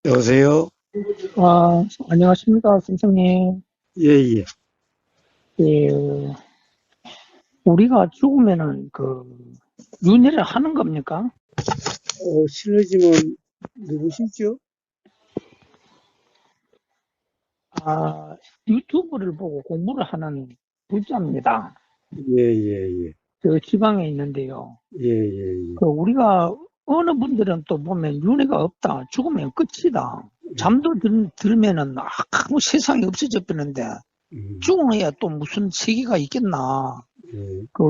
여보세요? 안녕하십니까, 선생님. 예, 예. 그, 우리가 죽으면은 윤회를 하는 겁니까? 실례지만 누구시죠? 아, 유튜브를 보고 공부를 하는 불자입니다. 예, 예, 예. 저 지방에 있는데요. 예, 예, 예. 우리가 어느 분들은 또 보면 윤회가 없다. 죽으면 끝이다. 잠도 들면은 아무 세상이 없어져 버리는데 음, 죽어야 또 무슨 세계가 있겠나. 예.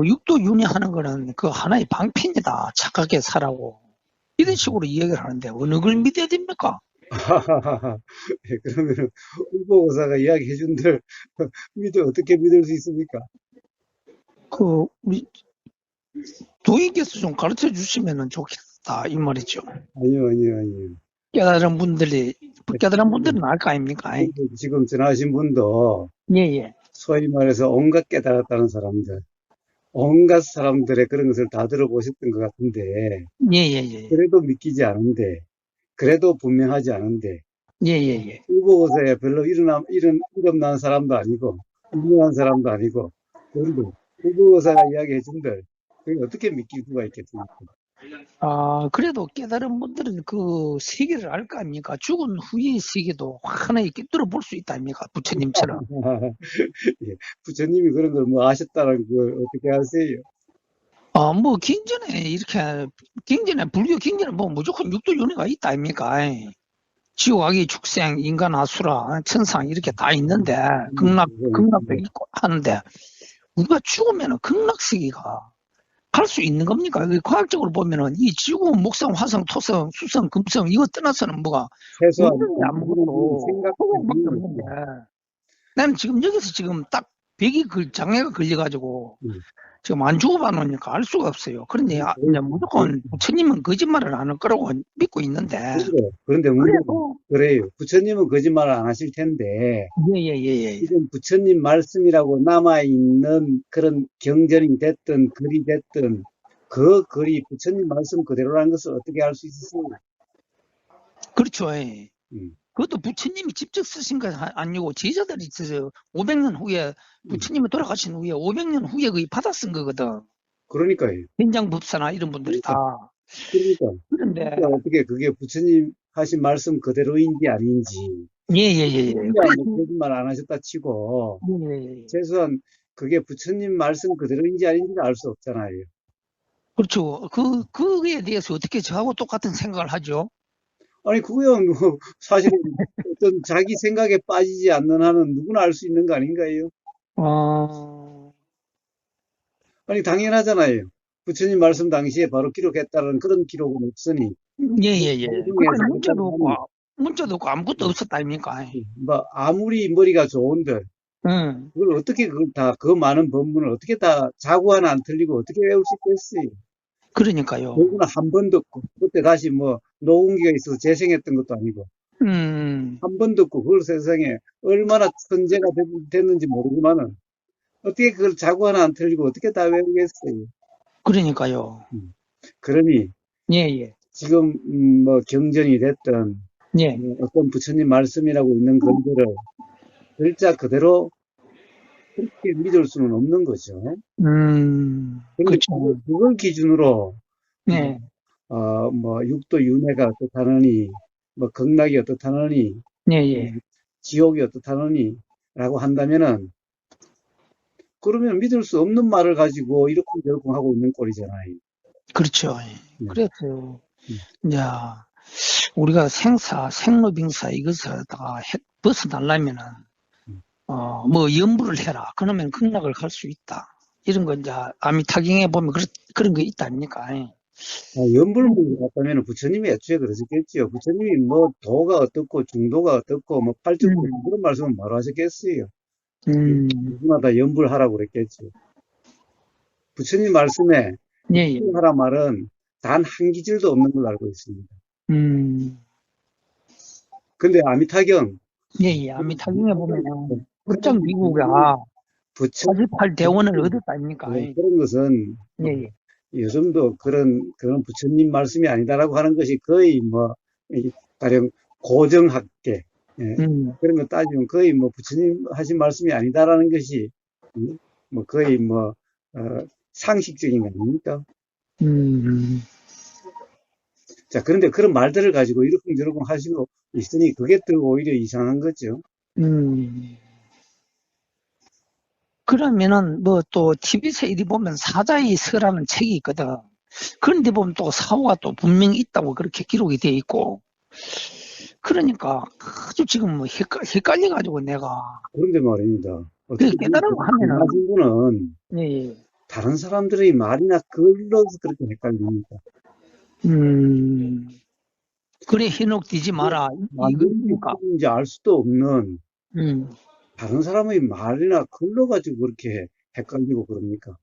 육도 윤회하는 거는 그 하나의 방편이다. 착하게 살라고. 이런 식으로 이야기를 하는데 어느 걸 믿어야 됩니까? 예, 그러면은 후보사가 이야기해 준들 어떻게 믿을 수 있습니까? 우리 도인께서 좀 가르쳐 주시면 좋겠다 이 말이죠. 아니요, 아니요, 아니요. 깨달은 분들이 예, 깨달은 분들은 알 거 아닙니까? 지금 전화하신 분도 예예 소위 말해서 온갖 깨달았다는 사람들, 온갖 사람들의 그런 것을 다 들어보셨던 것 같은데, 예예예 그래도 믿기지 않은데, 그래도 분명하지 않은데, 예예예. 후보사에 별로 이름 난 사람도 아니고, 유명한 사람도 아니고, 그런데 후보사가 이야기해 준들, 그게 어떻게 믿길 수가 있겠습니까? 그래도 깨달은 분들은 그 세계를 알 거 아닙니까? 죽은 후의 세계도 하나의 꿰뚫어 볼 수 있다 아닙니까? 부처님처럼. 예, 부처님이 그런 걸 뭐 아셨다는 걸 어떻게 아세요? 뭐 경전에 이렇게 경전에 불교 경전에 뭐 무조건 육도 윤회가 있다 아닙니까? 지옥, 악의, 축생, 인간, 아수라, 천상 이렇게 다 있는데 극락도 있고 하는데 우리가 죽으면 극락세계가 갈 수 있는 겁니까? 과학적으로 보면은 이 지구, 목성, 화성, 토성, 수성, 금성 이거 떠나서는 뭐가 최소한 없는 게 우리 아무것도 생각 허공밖에 없는데 기준으로, 나는 지금 여기서 지금 딱 장애가 걸려가지고 음, 지금 안 죽어봐 놓으니까 알 수가 없어요. 그런데 이제 그렇죠. 무조건 부처님은 거짓말을 안 할 거라고 믿고 있는데 그런데 문제는 그래도 그래요. 부처님은 거짓말을 안 하실 텐데, 예예예예. 지금 부처님 말씀이라고 남아있는 그런 경전이 됐든 글이 됐든 그 글이 부처님 말씀 그대로라는 것을 어떻게 알 수 있으세요? 그렇죠. 예. 음, 그것도 부처님이 직접 쓰신 거 아니고 제자들이 있어서 500년 후에 음. 부처님이 돌아가신 후에 500년 후에 거의 받아 쓴 거거든. 그러니까요. 현장법사나 이런 분들이 그러니까, 다. 그러니까, 그런데 그러니까 어떻게 그게 부처님 하신 말씀 그대로인지 아닌지, 예예예예. 그래야 뭐 거짓말 안 하셨다 치고, 예. 최소한 그게 부처님 말씀 그대로인지 아닌지는 알 수 없잖아요. 그렇죠. 그거에 대해서 어떻게 저하고 똑같은 생각을 하죠? 아니, 그거야, 뭐, 사실은 어떤 자기 생각에 빠지지 않는 한은 누구나 알 수 있는 거 아닌가요? 어, 아니, 당연하잖아요. 부처님 말씀 당시에 바로 기록했다는 그런 기록은 없으니, 예예예. 나중에 그러니까 사람이, 문자도 없고 아무것도 없었다 아닙니까? 뭐, 아무리 머리가 좋은데, 응. 그걸 어떻게 그걸 다, 그 많은 법문을 어떻게 다 자고 하나 안 틀리고 어떻게 외울 수 있겠어요? 그러니까요. 더구나 한 번 듣고, 그때 다시 뭐, 녹음기가 있어서 재생했던 것도 아니고, 음, 한 번 듣고 그걸 세상에 얼마나 천재가 됐는지 모르지만은, 어떻게 그걸 자고 하나 안 틀리고 어떻게 다 외우겠어요? 그러니까요. 음. 그러니, 예예. 지금, 뭐, 경전이 됐든, 예. 어떤 부처님 말씀이라고 있는 글들을 글자 그대로 그렇게 믿을 수는 없는 거죠. 그런데 그렇죠. 그걸 기준으로 뭐, 예. 뭐 육도 윤회가 어떻다느니, 뭐 극락이 어떻다느니, 예예. 지옥이 어떻다느니 라고 한다면은 그러면 믿을 수 없는 말을 가지고 이러쿵저러쿵 하고 있는 꼴이잖아요. 그렇죠. 네. 그래서 음, 이제 우리가 생로병사 이것을 다 벗어나려면은 음. 뭐 염불을 해라. 그러면 극락을 갈 수 있다. 이런 거 이제 아미타경에 보면 그런 거 있다 아닙니까? 연불문을 갔다면 부처님이 애초에 그러셨겠지요. 부처님이 뭐 도가 어떻고 중도가 어떻고 뭐 팔뚝도 음, 그런 말씀은 바로 하셨겠어요. 음, 누구나 다 연불하라고 그랬겠죠. 부처님 말씀에 예, 예, 연불하라 말은 단 한 기절도 없는 걸로 알고 있습니다. 음, 근데 아미타경, 예, 예. 아미타경에 아미타경 보면은 그런 국장 미국가 부처 48 대원을 얻었다 아닙니까? 그런 것은 예, 뭐 예. 요즘도 그런 부처님 말씀이 아니다라고 하는 것이 거의 뭐 가령 고정학계, 예, 음, 그런 거 따지면 거의 뭐 부처님 하신 말씀이 아니다라는 것이, 뭐 거의 뭐, 상식적인 거 아닙니까? 음, 자, 그런데 그런 말들을 가지고 이러쿵저러쿵 하시고 있으니 그게 더 오히려 이상한 거죠. 음. 그러면은 뭐 또 TV에서 이리 보면 사자의 서라는 책이 있거든. 그런데 보면 또 사후가 또 분명히 있다고 그렇게 기록이 돼 있고. 그러니까 아주 지금 뭐 헷갈려가지고 내가 그런데 말입니다. 그 어떻게 깨달음 하면은 하신 분은 예, 다른 사람들의 말이나 글러서 그렇게 헷갈립니까? 음, 그래 현혹되지 마라 맞는지 이거니까. 틀린지 알 수도 없는 음, 다른 사람의 말이나 글러 가지고 그렇게 헷갈리고 그럽니까?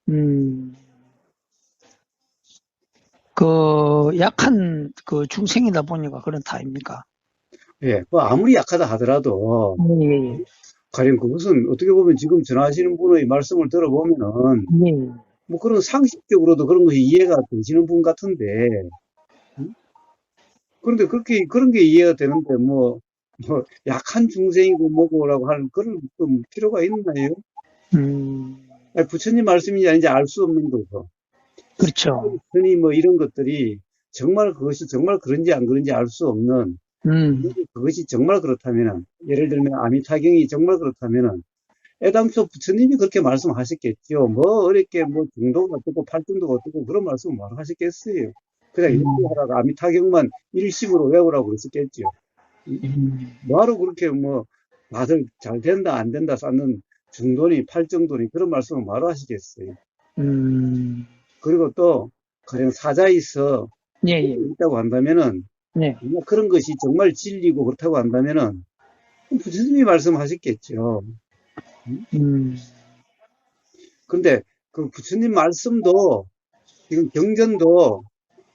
음, 그 약한 그 중생이다 보니까 그런 타입니까? 예, 뭐 아무리 약하다 하더라도 예, 가령 그것은 어떻게 보면 지금 전하시는 분의 말씀을 들어보면은 예, 뭐 그런 상식적으로도 그런 것이 이해가 되시는 분 같은데, 음? 그런데 그렇게 그런 게 이해가 되는데 뭐 약한 중생이고 뭐고라고 하는 그런 좀 필요가 있나요? 음, 아니, 부처님 말씀인지 아닌지 알 수 없는 거고, 그렇죠. 흔히 뭐 이런 것들이 정말 그것이 정말 그런지 안 그런지 알 수 없는, 음, 그것이 정말 그렇다면은, 예를 들면 아미타경이 정말 그렇다면은 애당초 부처님이 그렇게 말씀하셨겠죠. 뭐 어렵게 뭐 중도가 어떻고 팔중도가 어떻고 그런 말씀을 말 하셨겠어요. 그냥 이렇게 음, 하다가 아미타경만 일심으로 외우라고 그랬었겠죠. 음, 뭐하러 그렇게 뭐 다들 잘 된다 안 된다 쌓는 중도니 팔정도니 그런 말씀을 말로 하시겠어요. 음, 그리고 또 가령 사자에서 예, 예, 있다고 한다면은 네, 정말 그런 것이 정말 진리고 그렇다고 한다면은 부처님이 말씀하셨겠죠. 음? 음, 근데 그 부처님 말씀도 지금 경전도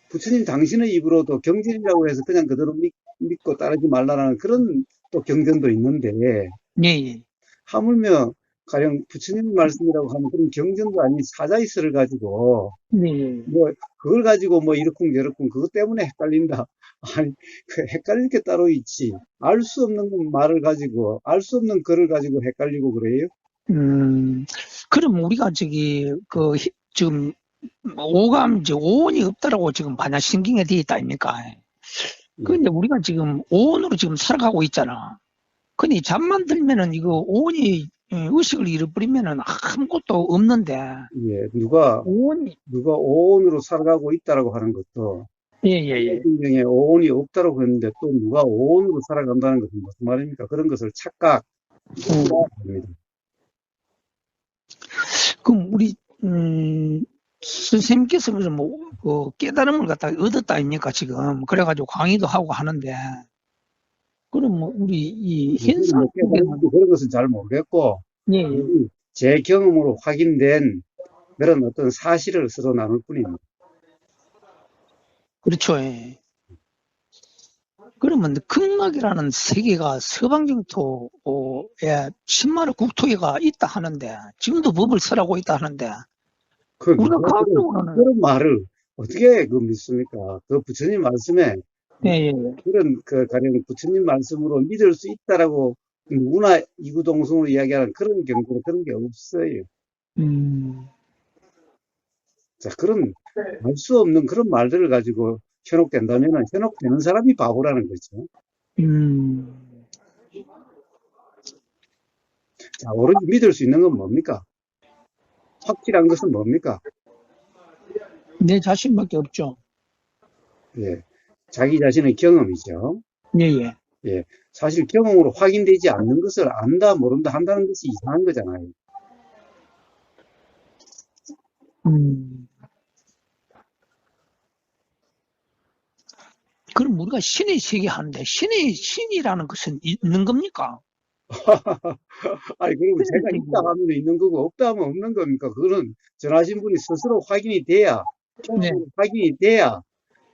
부처님 당신의 입으로도 경전이라고 해서 그냥 그대로 믿고 따르지 말라는 그런 또 경전도 있는데 예, 예, 하물며 가령 부처님 말씀이라고 하는 그런 경전도 아닌 사자이스를 가지고 네, 뭐 그걸 가지고 뭐 이러쿵저러쿵 그것 때문에 헷갈린다. 아니 그 헷갈릴 게 따로 있지. 알 수 없는 말을 가지고 알 수 없는 글을 가지고 헷갈리고 그래요. 음, 그럼 우리가 지금 오감, 이제 오온이 없다라고 지금 반야신경에 되어 있다 아닙니까? 예. 그런데 우리가 지금 오온으로 지금 살아가고 있잖아. 근데 잠만 들면은 이거 오온이 의식을 잃어버리면은 아무것도 없는데, 예. 오온이, 누가 오온으로 살아가고 있다라고 하는 것도 예, 예, 예. 신경에 오온이 없다라고 했는데 또 누가 오온으로 살아간다는 것은 무슨 말입니까? 그런 것을 착각, 음, 합니다. 그럼 선생님께서 그래서 깨달음을 갖다가 얻었다 아닙니까, 지금. 그래가지고 강의도 하고 하는데, 그럼 뭐, 우리 이 저는 현상 뭐 속에는, 깨달은지 그런 것은 잘 모르겠고 예, 예. 제 경험으로 확인된 그런 어떤 사실을 서로 나눌 뿐입니다. 그렇죠. 예. 그러면 극락이라는 세계가 서방净토에 신마를 국토에가 있다 하는데, 지금도 법을 설하고 있다 하는데, 그 우리가 누가 과학적으로는, 그런 말을 어떻게 그 믿습니까? 그 부처님 말씀에 예, 예, 예. 그런 그 가령 부처님 말씀으로 믿을 수 있다라고 누구나 이구동성으로 이야기하는 그런 경우는 그런 게 없어요. 음, 자, 그런 알 수 없는 그런 말들을 가지고 현혹된다면 현혹되는 사람이 바보라는 거죠. 음, 자, 오로지 믿을 수 있는 건 뭡니까? 확실한 것은 뭡니까? 내 자신밖에 없죠. 예, 자기 자신의 경험이죠. 예, 예. 예, 사실 경험으로 확인되지 않는 것을 안다, 모른다 한다는 것이 이상한 거잖아요. 음. 그럼 우리가 신의 세계 하는데, 신이라는 것은 있는 겁니까? 아니, 그러면 신의 제가 있다 세계. 하면 있는 거고, 없다 하면 없는 겁니까? 그거는 전하신 분이 스스로 확인이 돼야, 네, 경험으로 확인이 돼야,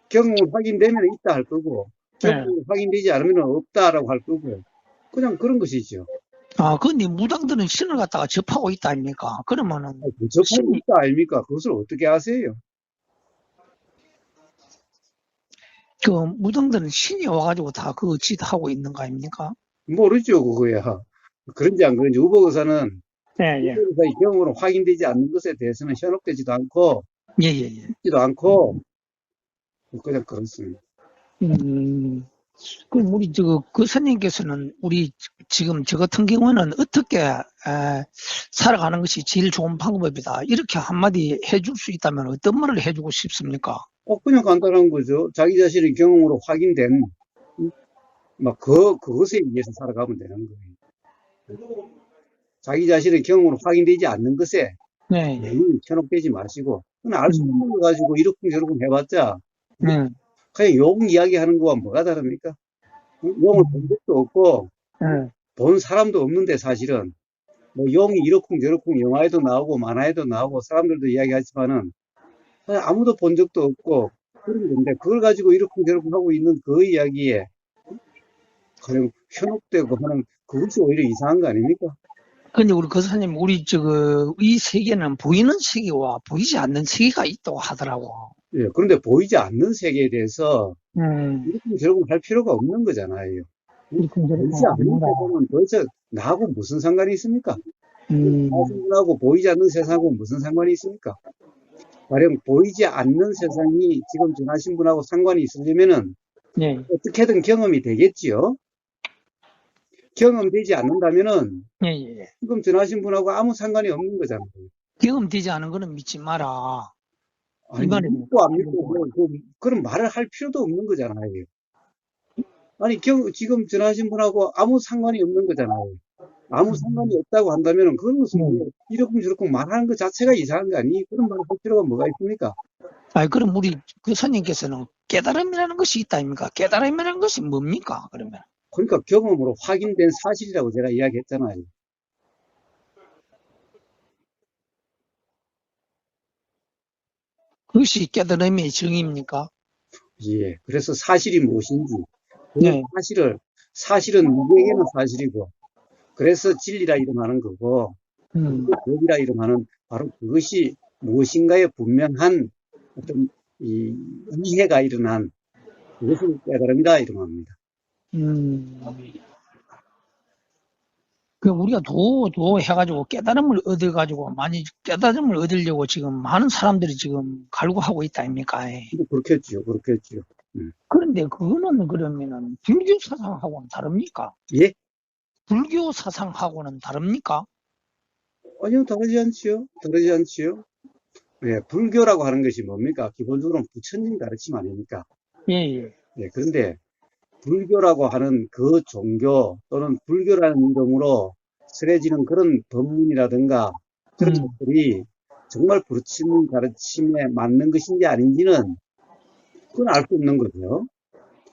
경험을 확인되면 있다 할 거고, 네. 경험이 확인되지 않으면 없다라고 할 거고, 그냥 그런 것이죠. 아, 근데 무당들은 신을 갖다가 접하고 있다 아닙니까? 그러면은, 근접하고 신이, 있다 아닙니까? 그것을 어떻게 아세요? 그 무당들은 신이 와가지고 다 그 짓 하고 있는 거 아닙니까? 모르죠, 그거야. 그런지 안 그런지 우보의사는 예, 예. 우보의사의 경험으로 확인되지 않는 것에 대해서는 현혹되지도 않고, 예, 예, 예. 믿지도 않고, 그냥 그렇습니다. 그럼 우리 그 선생님께서는 우리 지금 저 같은 경우는 어떻게 살아가는 것이 제일 좋은 방법이다. 이렇게 한마디 해줄 수 있다면 어떤 말을 해주고 싶습니까? 그냥 간단한 거죠. 자기 자신의 경험으로 확인된, 막, 그것에 의해서 살아가면 되는 거예요. 자기 자신의 경험으로 확인되지 않는 것에 네, 너무 현혹되지 마시고, 그냥 알 수 없는 거 가지고 이러쿵저러쿵 해봤자, 네, 그냥 욕 이야기하는 거와 뭐가 다릅니까? 용을 본 적도 없고, 네. 본 사람도 없는데 사실은, 뭐 용이 이러쿵저러쿵 영화에도 나오고 만화에도 나오고 사람들도 이야기하지만은, 사실 아무도 본 적도 없고, 그런 건데, 그걸 가지고 이러쿵저러쿵 하고 있는 그 이야기에, 그냥 현혹되고 하는 그것이 오히려 이상한 거 아닙니까? 근데 우리 그 선생님, 우리 이 세계는 보이는 세계와 보이지 않는 세계가 있다고 하더라고. 예, 그런데 보이지 않는 세계에 대해서 음, 이러쿵저러쿵 할 필요가 없는 거잖아요. 이렇게 저렇게 보이지 않는 합니다. 세상은 도대체 나하고 무슨 상관이 있습니까? 음, 사실하고 보이지 않는 세상하고 무슨 상관이 있습니까? 가령 보이지 않는 세상이 지금 전하신 분하고 상관이 있으려면은 네, 어떻게든 경험이 되겠지요. 경험되지 않는다면은 예, 예. 예. 지금 전하신 분하고 아무 상관이 없는 거잖아요. 경험되지 않은 거는 믿지 마라. 이 아니, 말입니다. 믿고 안 믿고 그런 말을 할 필요도 없는 거잖아요. 아니, 지금 전하신 분하고 아무 상관이 없는 거잖아요. 아무 상관이 없다고 한다면은 그런 것은 뭐 이러쿵저러쿵 말하는 것 자체가 이상한 거 아니? 그런 말을 할 필요가 뭐가 있습니까? 아니, 그럼 우리 그 선생님께서는 깨달음이라는 것이 있다 아닙니까? 깨달음이라는 것이 뭡니까? 그러면. 그러니까 경험으로 확인된 사실이라고 제가 이야기했잖아요. 그것이 깨달음의 정의입니까? 예. 그래서 사실이 무엇인지, 그 네. 사실은 누구에게는 사실이고, 그래서 진리라 이름하는 거고, 음, 법이라 이름하는 바로 그것이 무엇인가에 분명한 어떤 이해가 일어난 그것을 깨달음이라 이름합니다. 음. 그 우리가 도 해가지고 깨달음을 얻어가지고 많이 깨달음을 얻으려고 지금 많은 사람들이 지금 갈구하고 있다 아닙니까? 뭐 그렇겠죠, 그렇겠죠. 그런데 그거는 그러면은 불교 사상하고는 다릅니까? 예? 불교 사상하고는 다릅니까? 아니요, 다르지 않지요. 다르지 않지요. 예, 불교라고 하는 것이 뭡니까? 기본적으로는 부처님 가르침 아닙니까? 예, 예. 예, 그런데 불교라고 하는 그 종교 또는 불교라는 이름으로 쓰여지는 그런 법문이라든가 그런 음, 것들이 정말 부처님 가르침에 맞는 것인지 아닌지는 그건 알 수 없는 거죠.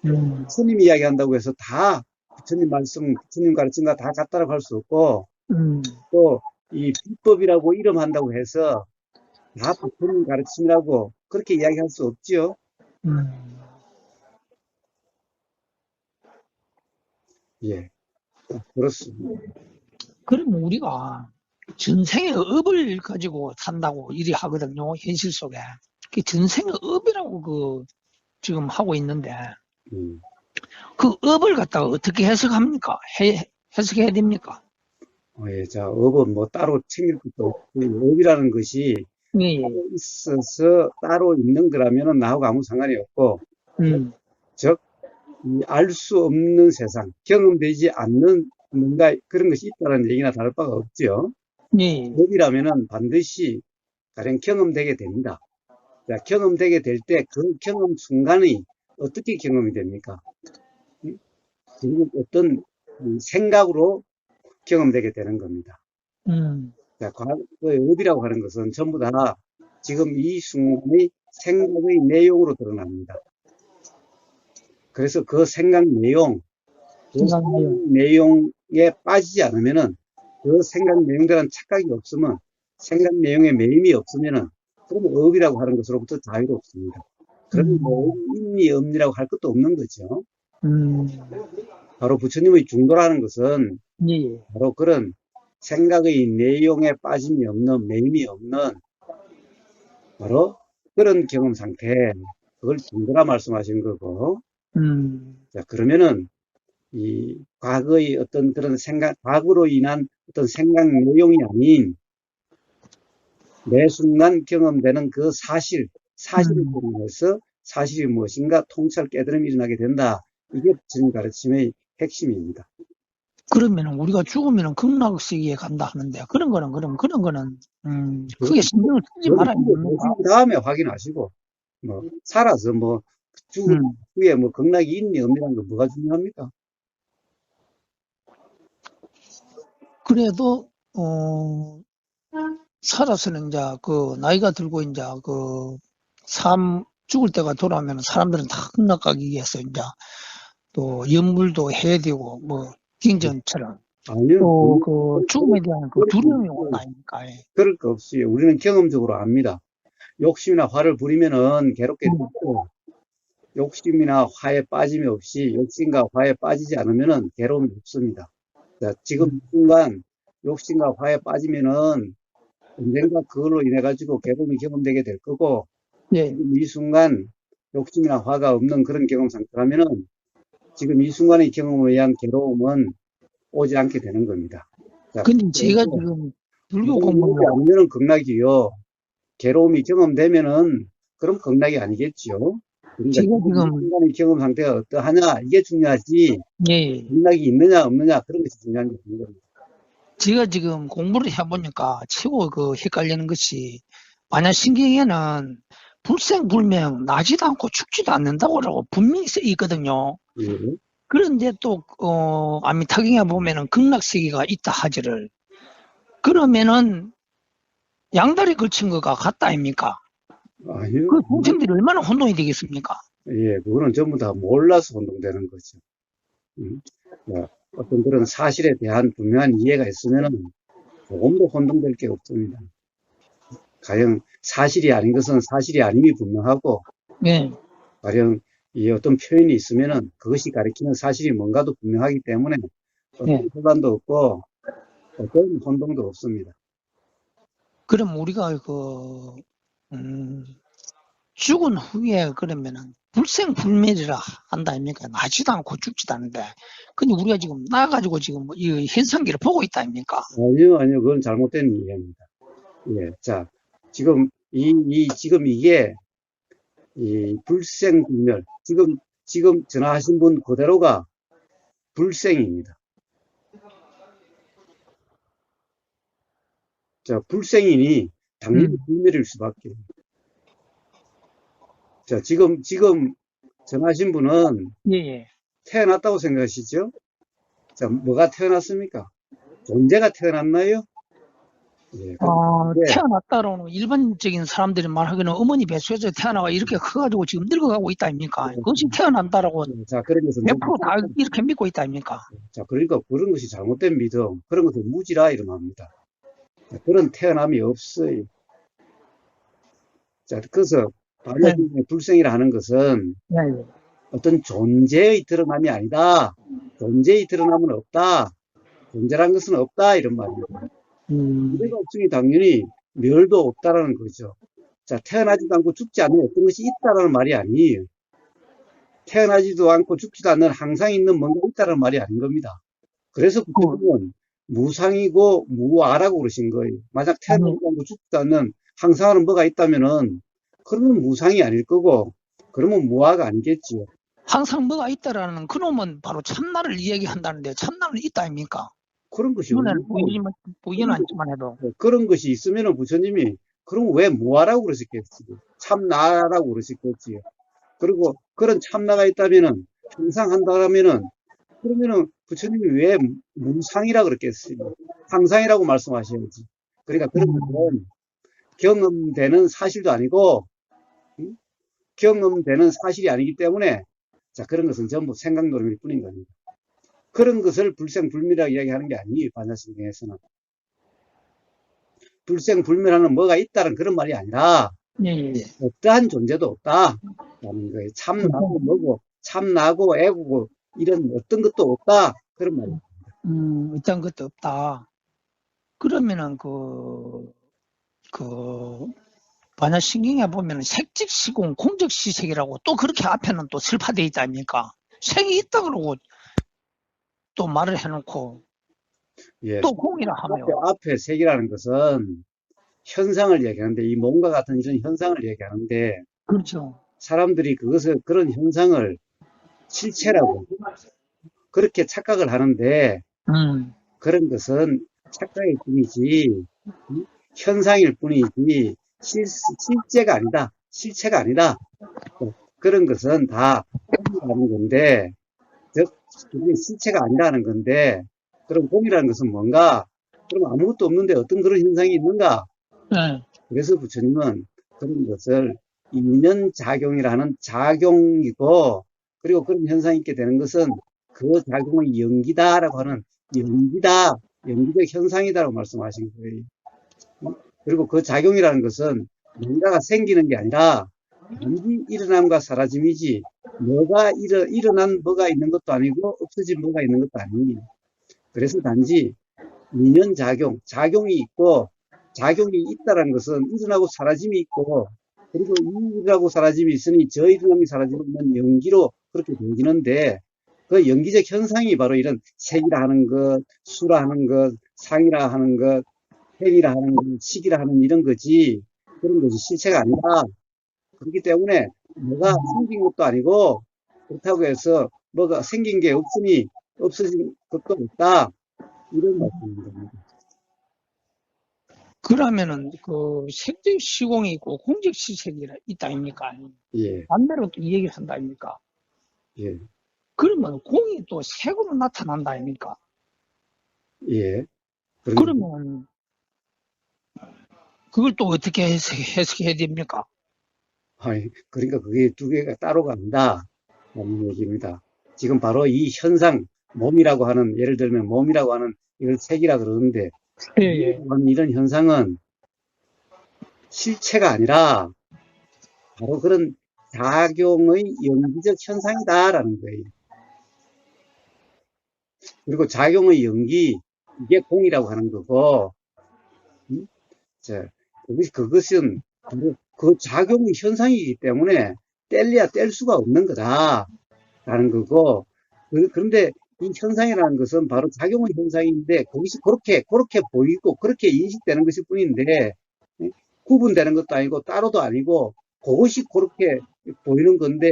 음, 부처님 이야기한다고 해서 다 부처님 말씀, 부처님 가르침과 다 같다라고 할 수 없고 음, 또 이 비법이라고 이름한다고 해서 다 부처님 가르침이라고 그렇게 이야기할 수 없지요. 음. 예, 그렇습니다. 그러면 우리가 전생의 업을 가지고 산다고 일이 하거든요, 현실 속에. 그 전생의 업이라고 지금 하고 있는데, 음. 그 업을 갖다가 어떻게 해석합니까? 해석해야 됩니까? 예, 자, 업은 뭐 따로 챙길 것도 없고, 업이라는 것이 예, 예. 따로 있어서 따로 있는 거라면 나하고 아무 상관이 없고, 음, 즉, 알 수 없는 세상, 경험되지 않는 뭔가 그런 것이 있다는 얘기나 다를 바가 없죠. 예, 업이라면은 반드시 가령 경험되게 됩니다. 자, 경험되게 될 때 그 경험 순간이 어떻게 경험이 됩니까? 음? 결국 어떤 생각으로 경험되게 되는 겁니다. 음, 자, 과거의 업이라고 하는 것은 전부 다 지금 이 순간의 생각의 내용으로 드러납니다. 그래서 그 생각 내용, 그 생각나요. 생각 내용에 빠지지 않으면은 그 생각 내용들은 착각이 없으면 생각 내용에 매임이 없으면은 그러면 업이라고 하는 것으로부터 자유롭습니다. 그러면 뭐 있니 없니라고 할 것도 없는 거죠. 음, 바로 부처님의 중도라는 것은 예, 예. 바로 그런 생각의 내용에 빠짐이 없는 매임이 없는 바로 그런 경험 상태. 그걸 둔거라 말씀하신 거고. 자, 그러면은 이 과거의 어떤 그런 생각, 과거로 인한 어떤 생각 내용이 아닌 매 순간 경험되는 그 사실을 통해서 사실이 무엇인가 통찰 깨달음이 일어나게 된다. 이게 부처님 가르침의 핵심입니다. 그러면 우리가 죽으면 극락세계에 간다 하는데 그런 거는 크게 신경을 쓰지 말아야 됩니까? 보신 다음에 확인하시고 뭐 살아서 뭐 죽은 후에 뭐 극락이 있니 없니라는 거 뭐가 중요합니까? 그래도 살아서는 이제 그 나이가 들고 이제 그 삶 죽을 때가 돌아오면 사람들은 다 극락 가기 위해서 이제 또 연물도 해야 되고 뭐 킹전처럼 아니요. 또 그 죽음에 대한 그 두려움이 온다 아닙니까? 그럴 거 없이 우리는 경험적으로 압니다. 욕심이나 화를 부리면은 괴롭게 되고 욕심이나 화에 빠짐이 없이 욕심과 화에 빠지지 않으면은 괴로움이 없습니다. 자, 지금 이 순간 욕심과 화에 빠지면은 언젠가 그걸로 인해 가지고 괴로움이 경험되게 될 거고 예. 지금 이 순간 욕심이나 화가 없는 그런 경험 상태라면은 지금 이 순간의 경험에 의한 괴로움은 오지 않게 되는 겁니다. 자, 근데 제가 지금 불교 공부를 아니면은 극락이요. 괴로움이 경험되면은 그럼 극락이 아니겠지요. 그러니까 제가 지금 순간의 경험 상태가 어떠하냐 이게 중요하지. 예. 극락이 있느냐 없느냐 그런 것이 중요한 게 아닌 겁니다. 제가 지금 공부를 해보니까 최고 그 헷갈리는 것이 만약 신경에는 불생불명 나지도 않고 죽지도 않는다고 분명히 써 있거든요. 예. 그런데 또 아미타경에 보면은 극락세계가 있다 하지를 그러면은 양다리 걸친 거가 같다 아닙니까? 아니요. 그 동생들이 얼마나 혼동이 되겠습니까? 예, 그거는 전부 다 몰라서 혼동되는 거죠. 자, 어떤 그런 사실에 대한 분명한 이해가 있으면은 조금도 혼동될 게 없습니다. 가령 사실이 아닌 것은 사실이 아님이 분명하고, 예. 가령 이 어떤 표현이 있으면은 그것이 가리키는 사실이 뭔가도 분명하기 때문에 어떤 혼란도 없고 어떤 혼동도 없습니다. 그럼 우리가 죽은 후에 그러면은 불생불멸이라 한다 아닙니까? 나지도 않고 죽지도 않는데. 근데 우리가 지금 나가지고 지금 이 현상기를 보고 있다 아닙니까? 아니요. 그건 잘못된 이해입니다. 예, 자, 지금 지금 이게 이 불생불멸, 지금 전화하신 분 그대로가 불생입니다. 자, 불생이니 당연히 불멸일 수밖에. 자, 지금 전화하신 분은 예. 태어났다고 생각하시죠? 자, 뭐가 태어났습니까? 존재가 태어났나요? 예, 태어났다로는 일반적인 사람들이 말하기는 어머니 뱃속에서 태어나가 이렇게 커가지고 지금 늙어가고 있다 아닙니까? 그것이 태어난다라고 자, 그런 것은 100%다 이렇게 믿고 있다 아닙니까? 자, 그러니까 그런 것이 잘못된 믿음, 그런 것을 무지라 이름합니다. 자, 그런 태어남이 없어요. 자, 그래서 반야신의 불생이라 하는 것은 어떤 존재의 드러남이 아니다. 존재의 드러남은 없다. 존재란 것은 없다. 이런 말입니다. 존재가 없으니 당연히 멸도 없다라는 거죠. 자, 태어나지도 않고 죽지 않는 어떤 것이 있다라는 말이 아니에요. 태어나지도 않고 죽지도 않는 항상 있는 뭔가 있다라는 말이 아닌 겁니다. 그래서 부처님은 무상이고 무아라고 그러신 거예요. 만약 태어나지도 않고 죽지도 않는 항상하는 뭐가 있다면은 그러면 무상이 아닐 거고 그러면 무아가 아니겠지요. 항상 뭐가 있다라는 그놈은 바로 참나를 이야기한다는데 참나는 있다 아닙니까? 그런 것이 눈에는 보이지는 않지만 해도 그런 것이 있으면은 부처님이 그럼 왜 무아라고 그러셨겠어요? 참나라고 그러셨겠지요. 그리고 그런 참나가 있다면은 항상 한다면은 그러면은 부처님이 왜 무상이라 그랬겠어요? 항상이라고 말씀하셔야지. 그러니까 그런 것은 경험되는 사실도 아니고 경험되는 사실이 아니기 때문에 자 그런 것은 전부 생각노름일 뿐인 겁니다. 그런 것을 불생불멸이라고 이야기하는 게 아니에요. 반야신경에서는. 불생불멸하는 뭐가 있다는 그런 말이 아니라 어떠한 존재도 없다. 라는 거예요. 참나고 뭐고 참나고 애고 이런 어떤 것도 없다. 그런 말입니다. 어떤 것도 없다. 그러면은 반야신경에 보면 색직시공, 공적시색이라고 또 그렇게 앞에는 또 설파되어 있다 아닙니까? 색이 있다 그러고 또 말을 해놓고 예. 또 공이라 하네요. 앞에 색이라는 것은 현상을 얘기하는데, 이 몸과 같은 이런 현상을 얘기하는데, 그렇죠. 사람들이 그런 현상을 실체라고 그렇게 착각을 하는데, 그런 것은 착각일 뿐이지, 현상일 뿐이지, 실제가 아니다. 실체가 아니다. 그런 것은 다 공이라는 건데, 즉, 그게 실체가 아니라는 건데, 그럼 공이라는 것은 뭔가? 그럼 아무것도 없는데 어떤 그런 현상이 있는가? 네. 그래서 부처님은 그런 것을 인연작용이라는 작용이고, 그리고 그런 현상이 있게 되는 것은 그 작용의 연기다라고 하는 연기다, 연기적 현상이다라고 말씀하신 거예요. 그리고 그 작용이라는 것은 뭔가가 생기는 게 아니라 단지 일어남과 사라짐이지, 일어난 뭐가 있는 것도 아니고 없어진 뭐가 있는 것도 아니에요. 그래서 단지 인연작용, 작용이 있고, 작용이 있다는 것은 일어나고 사라짐이 있고, 그리고 이 일어나고 사라짐이 있으니 저 일어남이 사라짐은 연기로 그렇게 되어지는데, 그 연기적 현상이 바로 이런 색이라 하는 것, 수라 하는 것, 상이라 하는 것, 헬이라 하는 것, 식이라 하는 이런 거지, 그런 것이 실체가 아니다. 그렇기 때문에 뭐가 생긴 것도 아니고, 그렇다고 해서 뭐가 생긴 게 없으니 없어진 것도 없다. 이런 말씀인 겁니다. 그러면은 그 색직시공이 있고 공적시색이 있다 아닙니까? 예, 반대로 또 이 얘기를 한다 아닙니까? 예, 그러면 공이 또 색으로 나타난다 아닙니까? 예. 그런, 그러면 그걸 또 어떻게 해석해야 됩니까? 그러니까 그게 두 개가 따로 간다. 라는 얘기입니다. 지금 바로 이 현상, 몸이라고 하는, 예를 들면 몸이라고 하는 이걸 색이라 그러는데, 예, 예. 이런 현상은 실체가 아니라 바로 그런 작용의 연기적 현상이다라는 거예요. 그리고 작용의 연기, 이게 공이라고 하는 거고, 음? 자, 그것은 바로 그 작용의 현상이기 때문에 뗄래야 뗄 수가 없는 거다라는 거고, 그런데 이 현상이라는 것은 바로 작용의 현상인데, 그것이 그렇게 보이고, 그렇게 인식되는 것일 뿐인데, 구분되는 것도 아니고, 따로도 아니고, 그것이 그렇게 보이는 건데,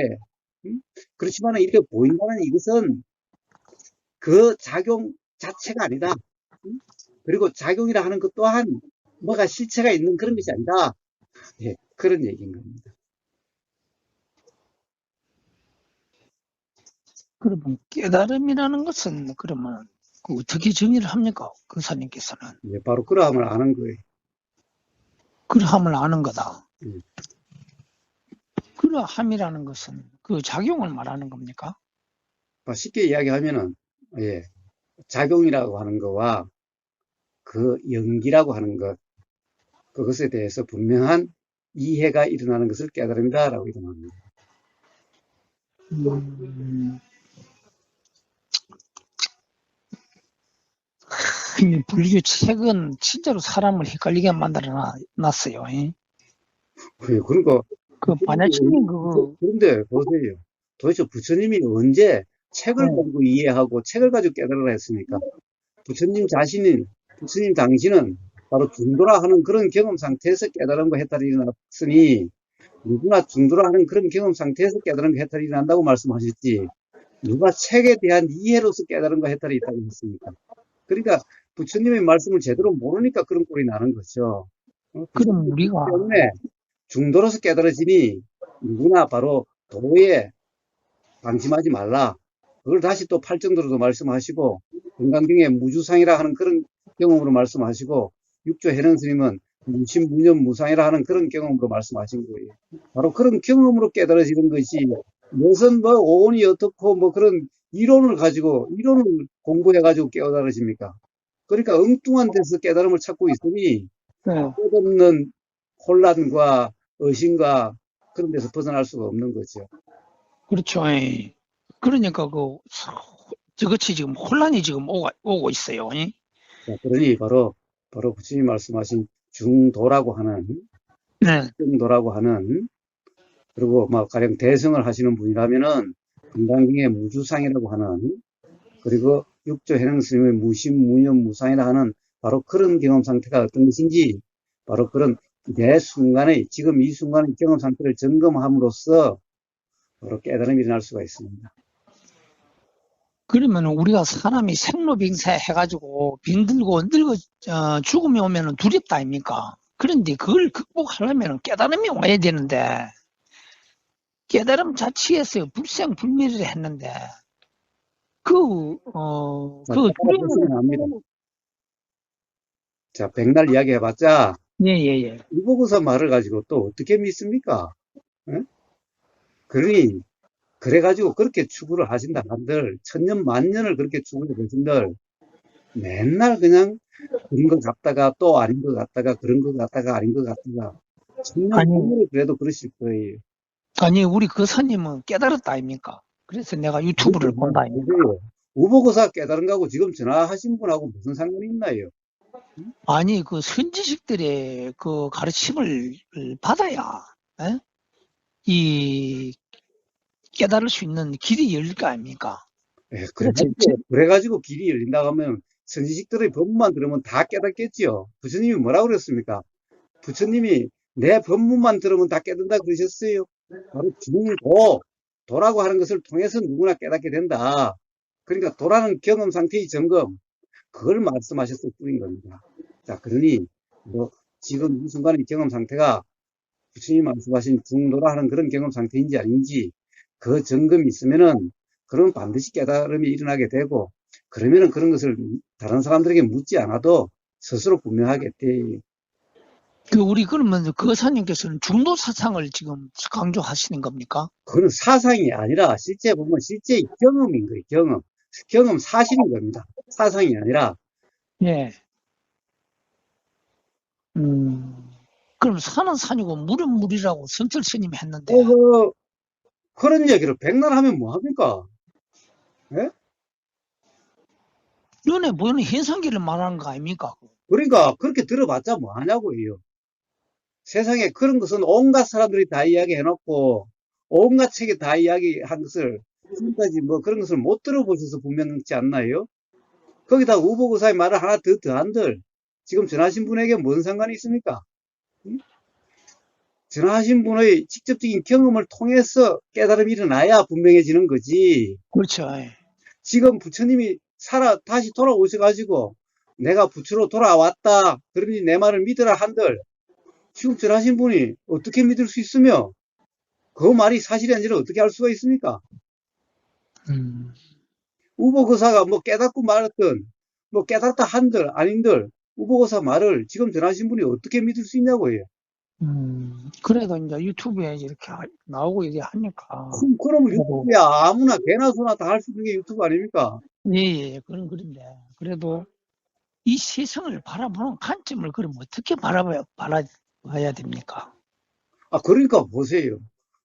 그렇지만 이렇게 보인다는 이것은 그 작용 자체가 아니다. 그리고 작용이라 하는 것 또한 뭐가 실체가 있는 그런 것이 아니다. 예, 그런 얘기인 겁니다. 그러면 깨달음이라는 것은 그러면 그 어떻게 정의를 합니까? 근사님께서는. 예, 바로 그러함을 아는 거예요. 그러함을 아는 거다. 예, 그러함이라는 것은 그 작용을 말하는 겁니까? 쉽게 이야기하면은, 예, 작용이라고 하는 거와 그 연기라고 하는 것, 그것에 대해서 분명한 이해가 일어나는 것을 깨달음이다라고 이름합니다. 음, 이 불교 책은 진짜로 사람을 헷갈리게 만들어 놨어요. 예, 그러니까 그 반야신경 그거 그런데 보세요. 도대체 부처님이 언제 책을 네. 가지고 이해하고 책을 가지고 깨달으라 했습니까? 부처님 당신은 바로 중도라 하는 그런 경험 상태에서 깨달은 거 해탈이 일어났으니, 누구나 중도라 하는 그런 경험 상태에서 깨달은 거 해탈이 일어난다고 말씀하셨지, 누가 책에 대한 이해로서 깨달은 거 해탈이 있다고 했습니까? 그러니까 부처님의 말씀을 제대로 모르니까 그런 꼴이 나는 거죠. 그럼 부처님 우리가 때문에 중도로서 깨달아지니 누구나 바로 도에 방심하지 말라. 그걸 다시 또 팔정도로도 말씀하시고, 건강경에 무주상이라 하는 그런 경험으로 말씀하시고, 육조 해능 스님은 무심무념 무상이라 하는 그런 경험으로 말씀하신 거예요. 바로 그런 경험으로 깨달아지는 것이, 무슨 뭐 오온이 어떻고 뭐 그런 이론을 공부해가지고 깨달아집니까? 그러니까 엉뚱한 데서 깨달음을 찾고 있으니 네, 끝없는 혼란과 의심과 그런 데서 벗어날 수가 없는 거죠. 그렇죠. 그러니까 그 저것이 지금 혼란이 지금 오고 있어요. 자, 그러니 바로 부처님 말씀하신 중도라고 하는 네. 정도라고 하는, 그리고 막 가령 대성을 하시는 분이라면은 금강경의 무주상이라고 하는, 그리고 육조 해능 스님의 무심 무념 무상이라 하는 바로 그런 경험 상태가 어떤 것인지, 바로 그런 내 순간의 지금 이 순간의 경험 상태를 점검함으로써 바로 깨달음이 일어날 수가 있습니다. 그러면 우리가 사람이 생로병사 해가지고 병들고 늙어 죽음이 오면 두렵다 아닙니까? 그런데 그걸 극복하려면 깨달음이 와야 되는데 깨달음 자체에서 불생불멸을 했는데 자, 그 두려움을 보시면 압니다. 자, 백날 이야기 해봤자 예예예. 이보고서 말을 가지고 또 어떻게 믿습니까? 예? 그러니 그래가지고 그렇게 추구를 하신다 한들 천년 만년을 그렇게 추구를 하신들 맨날 그냥 그런 것 같다가 또 아닌 것 같다가 그런 것 같다가 아닌 것 같다가 천년 아니 만년을 그래도 그러실 거예요. 아니 우리 그 스님은 깨달았다 아닙니까? 그래서 내가 유튜브를 본다 아닙니까? 보세요. 우보고사 깨달은 거하고 지금 전화하신 분하고 무슨 상관이 있나요? 응? 아니 그 선지식들의 그 가르침을 받아야 예? 이 깨달을 수 있는 길이 열릴 거 아닙니까? 예, 그렇지. 그래가지고 길이 열린다고 하면 선지식들의 법문만 들으면 다 깨닫겠지요. 부처님이 뭐라고 그랬습니까? 부처님이 내 법문만 들으면 다 깨닫는다 그러셨어요. 바로 도라고 하는 것을 통해서 누구나 깨닫게 된다. 그러니까 도라는 경험 상태의 점검, 그걸 말씀하셨을 뿐인 겁니다. 자, 그러니 뭐 지금 이 순간의 경험 상태가 부처님이 말씀하신 중도라 하는 그런 경험 상태인지 아닌지 그 점검이 있으면은 그러면 반드시 깨달음이 일어나게 되고, 그러면은 그런 것을 다른 사람들에게 묻지 않아도 스스로 분명하게 돼요. 우리 그러면 그 사님께서는 중도 사상을 지금 강조하시는 겁니까? 그건 사상이 아니라 실제 보면 실제 경험인 거예요. 경험 사실인 겁니다. 사상이 아니라. 예. 음. 그럼 산은 산이고 물은 물이라고 성철 스님이 했는데 그, 그런 얘기를 백날 하면 뭐합니까? 예? 눈에 보이는 현상기를 말하는 거 아닙니까? 그러니까 그렇게 들어봤자 뭐하냐고요. 세상에 그런 것은 온갖 사람들이 다 이야기해놓고 온갖 책에 다 이야기한 것을 지금까지 뭐 그런 것을 못 들어보셔서 분명치 않나요? 거기다 우보고사의 말을 하나 더 더한들 지금 전하신 분에게 뭔 상관이 있습니까? 응? 전하신 분의 직접적인 경험을 통해서 깨달음이 일어나야 분명해지는 거지. 그렇죠. 예. 지금 부처님이 다시 돌아오셔가지고 내가 부처로 돌아왔다. 그러니 내 말을 믿으라 한들 지금 전하신 분이 어떻게 믿을 수 있으며 그 말이 사실이 아닌지를 어떻게 알 수가 있습니까? 음. 우보거사가 뭐 깨닫고 말았던 뭐 깨닫다 한들 아닌들 우보거사 말을 지금 전하신 분이 어떻게 믿을 수 있냐고요. 그래도 이제 유튜브에 이렇게 나오고 이게 하니까 그럼 그래도 유튜브야 아무나 개나 소나 다 할 수 있는 게 유튜브 아닙니까? 예, 그런 그런데 그래도 이 세상을 바라보는 관점을 그럼 어떻게 바라봐야 됩니까? 그러니까 보세요.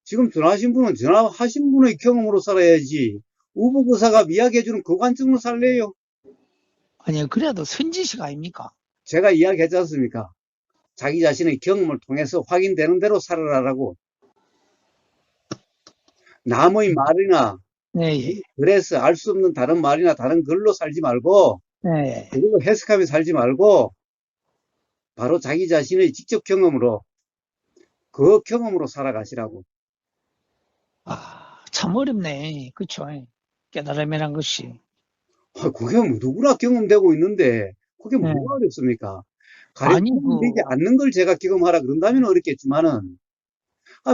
지금 전화하신 분은 전화하신 분의 경험으로 살아야지. 우보거사가 이야기해주는 그 관점으로 살래요. 아니 그래도 선지식 아닙니까? 제가 이야기했지 않습니까? 자기 자신의 경험을 통해서 확인되는 대로 살아라라고. 남의 말이나 네, 그래서 알 수 없는 다른 말이나 다른 글로 살지 말고 예. 그걸로 해석하며 살지 말고 바로 자기 자신의 직접 경험으로 그 경험으로 살아가시라고. 참 어렵네. 그쵸? 깨달음이란 것이. 그게 뭐 누구나 경험되고 있는데 그게 예. 뭐가 어렵습니까? 가령 아니, 경험되지 않는 걸 제가 경험하라 그런다면 어렵겠지만은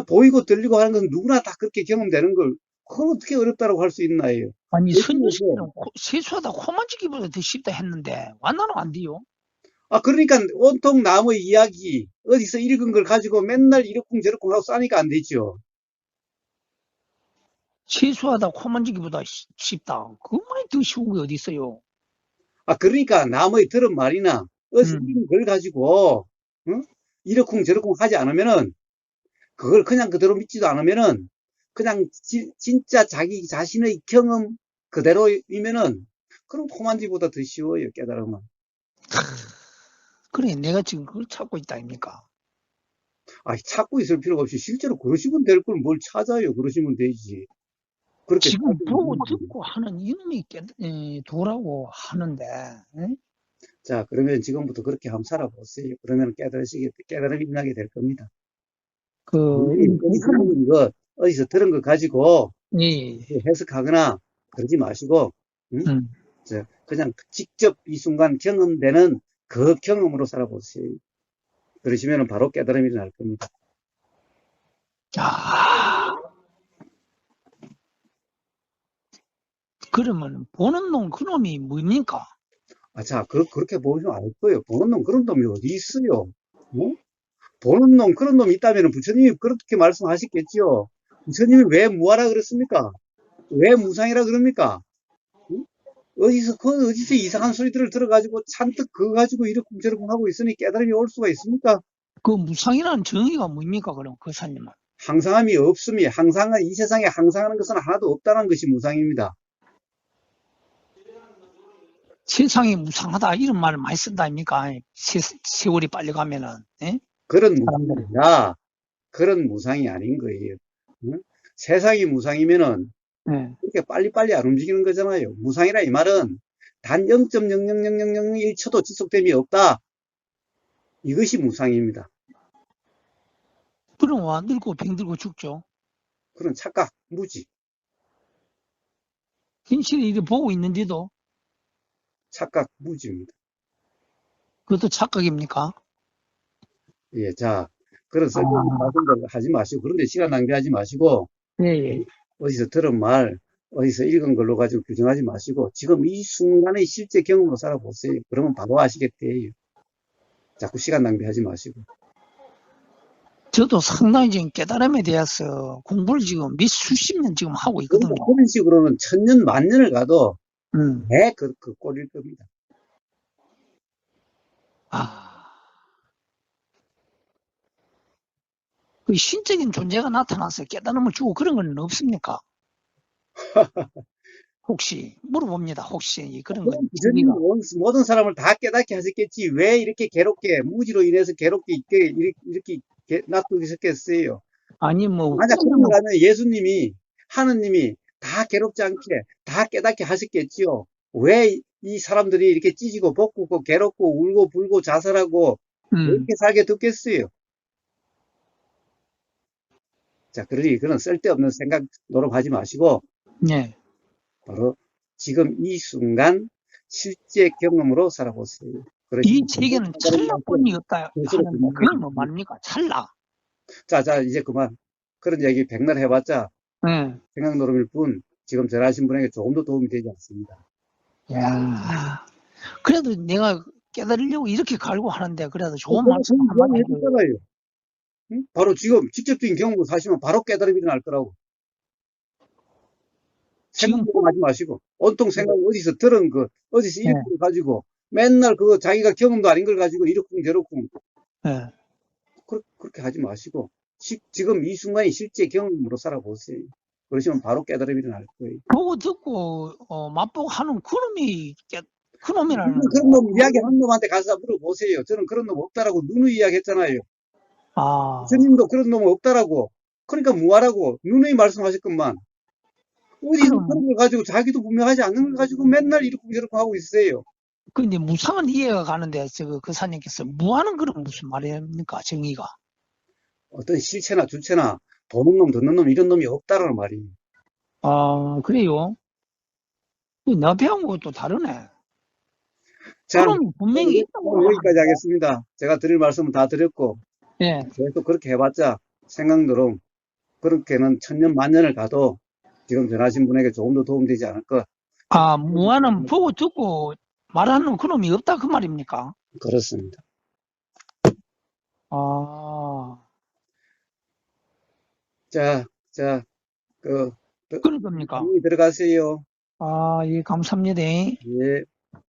보이고 들리고 하는 것은 누구나 다 그렇게 경험되는 걸 그걸 어떻게 어렵다고 할 수 있나요? 아니, 그래서 선지식들은 세수하다 코 만지기보다 더 쉽다 했는데, 완나는 안 돼요. 그러니까 온통 남의 이야기 어디서 읽은 걸 가지고 맨날 이러쿵저러쿵 하고 싸니까 안 되죠. 세수하다 코 만지기보다 쉽다. 그만이 더 쉬운 게 어디 있어요. 그러니까 남의 들은 말이나 어디서 음, 읽은 걸 가지고 응? 이러쿵저러쿵 하지 않으면은 그걸 그냥 그대로 믿지도 않으면은 그냥 진짜 자기 자신의 경험 그대로이면은 그럼 코만지보다 더 쉬워요 깨달으면. 그래, 내가 지금 그걸 찾고 있다, 아닙니까? 아, 찾고 있을 필요가 없이 실제로 그러시면 될 걸 뭘 찾아요. 그러시면 되지. 그렇게 지금 찾으면 보고 되지. 듣고 하는 이놈이 도라고 하는데, 예? 자, 그러면 지금부터 그렇게 한번 살아보세요. 그러면 깨달음이 나게 될 겁니다. 그, 어디서 들은 것, 어디서 들은 것 가지고 이, 해석하거나 그러지 마시고, 응? 음. 그냥 직접 이 순간 경험되는 그 경험으로 살아보세요. 그러시면 바로 깨달음이 날 겁니다. 야, 그러면 보는 놈 그놈이 뭡니까? 아, 자, 그렇게 보시면 알 거예요. 보는 놈, 그런 놈이 어디 있어요? 어? 보는 놈, 그런 놈이 있다면 부처님이 그렇게 말씀하셨겠지요. 부처님이 왜 무하라 그랬습니까? 왜 무상이라 그럽니까? 응? 어디서 이상한 소리들을 들어가지고 잔뜩 그거 가지고 이러쿵저러쿵 하고 있으니 깨달음이 올 수가 있습니까? 그 무상이라는 정의가 뭡니까? 그럼 그 사님은. 항상함이 없음이, 이 세상에 항상하는 것은 하나도 없다는 것이 무상입니다. 세상이 무상하다 이런 말을 많이 쓴다 아닙니까? 세월이 빨리 가면은, 예? 그런 무상이 사람들이. 아니라, 그런 무상이 아닌 거예요. 응? 세상이 무상이면은, 예. 그렇게 빨리빨리 안 움직이는 거잖아요. 무상이라 이 말은, 단 0.00001초도 지속됨이 없다. 이것이 무상입니다. 그럼 와 늙고 병들고 죽죠. 그런 착각, 무지, 현실을 이렇게 보고 있는데도 착각, 무지입니다. 그것도 착각입니까? 예, 자, 그런 아, 쓸데없는 말씀들 하지 마시고, 그런데 시간 낭비하지 마시고, 예, 예. 어디서 들은 말, 어디서 읽은 걸로 가지고 규정하지 마시고, 지금 이 순간의 실제 경험으로 살아보세요. 그러면 바로 아시겠대요. 자꾸 시간 낭비하지 마시고. 저도 상당히 지금 깨달음에 대해서 공부를 지금 몇 수십 년 지금 하고 있거든요. 그런 식으로는 천년, 만년을 가도 음. 그 꼴일 겁니다. 아, 그 신적인 존재가 나타나서 깨달음을 주고 그런 건 없습니까? 혹시 물어봅니다. 혹시 그런 건 부처님이 진리가 모든 사람을 다 깨닫게 하셨겠지. 왜 이렇게 괴롭게, 무지로 인해서 괴롭게 이렇게 놔두셨겠어요. 아니 뭐 만약 그런 걸 하면 예수님이, 하느님이 다 괴롭지 않게, 다 깨닫게 하셨겠지요. 왜 이 사람들이 이렇게 찢고 볶고 괴롭고 울고 불고 자살하고 왜 음, 이렇게 살게 됐겠어요. 자, 그러니 그런 쓸데없는 생각 노력하지 마시고 네. 바로 지금 이 순간 실제 경험으로 살아보세요. 이 그러시면 세계는 찰나뿐이 없다 하는데 그게 뭐 말입니까? 찰나. 자, 이제 그만. 그런 얘기 백날 해봤자 예. 생각 노름일 뿐 지금 전화하신 분에게 조금도 도움이 되지 않습니다. 야, 그래도 내가 깨달으려고 이렇게 갈고 하는데 그래도 좋은 제가 말씀 도움 한마디 해줘요. 해줬잖아요. 응? 바로 지금 직접적인 경험으로 사시면 바로 깨달음이 일어날 거라고. 생각 지금 노름하지 마시고 온통 생각 어디서 들은 것, 어디서 예, 읽은 걸 가지고 맨날 그거 자기가 경험도 아닌 걸 가지고 이렇쿵 저렇쿵 예. 그렇게 하지 마시고 지금 이 순간이 실제 경험으로 살아보세요. 그러시면 바로 깨달음이 일어날 거예요. 보고 듣고 맛보고 하는 그놈이라는 그런 놈 이야기하는 놈한테 가서 물어보세요. 저는 그런 놈 없다라고 누누이 이야기했잖아요. 아, 부처님도 그런 놈 없다라고. 그러니까 무하라고 누누이 말씀하셨건만 어디서 그럼 그런 걸 가지고 자기도 분명하지 않는 걸 가지고 맨날 이렇게 저렇게 하고 있어요. 근데 무상은 이해가 가는데 그 사님께서 무하는 그런 무슨 말입니까? 정의가. 어떤 실체나 주체나 보는 놈 듣는 놈 이런 놈이 없다라는 말이에요. 아, 그래요? 나 배운 것도 다르네. 자, 그럼 분명히 있다고 오늘 여기까지 하는데. 하겠습니다. 제가 드릴 말씀은 다 드렸고 예. 계속 그렇게 해봤자 생각대로 그렇게는 천년 만년을 가도 지금 전하신 분에게 조금도 도움되지 않을 것. 아, 무하는 보고 듣고 말하는 그놈이 없다 그 말입니까? 그렇습니다. 아, 자, 자, 그, 그런 겁니까? 들어가세요. 아, 예, 감사합니다. 예.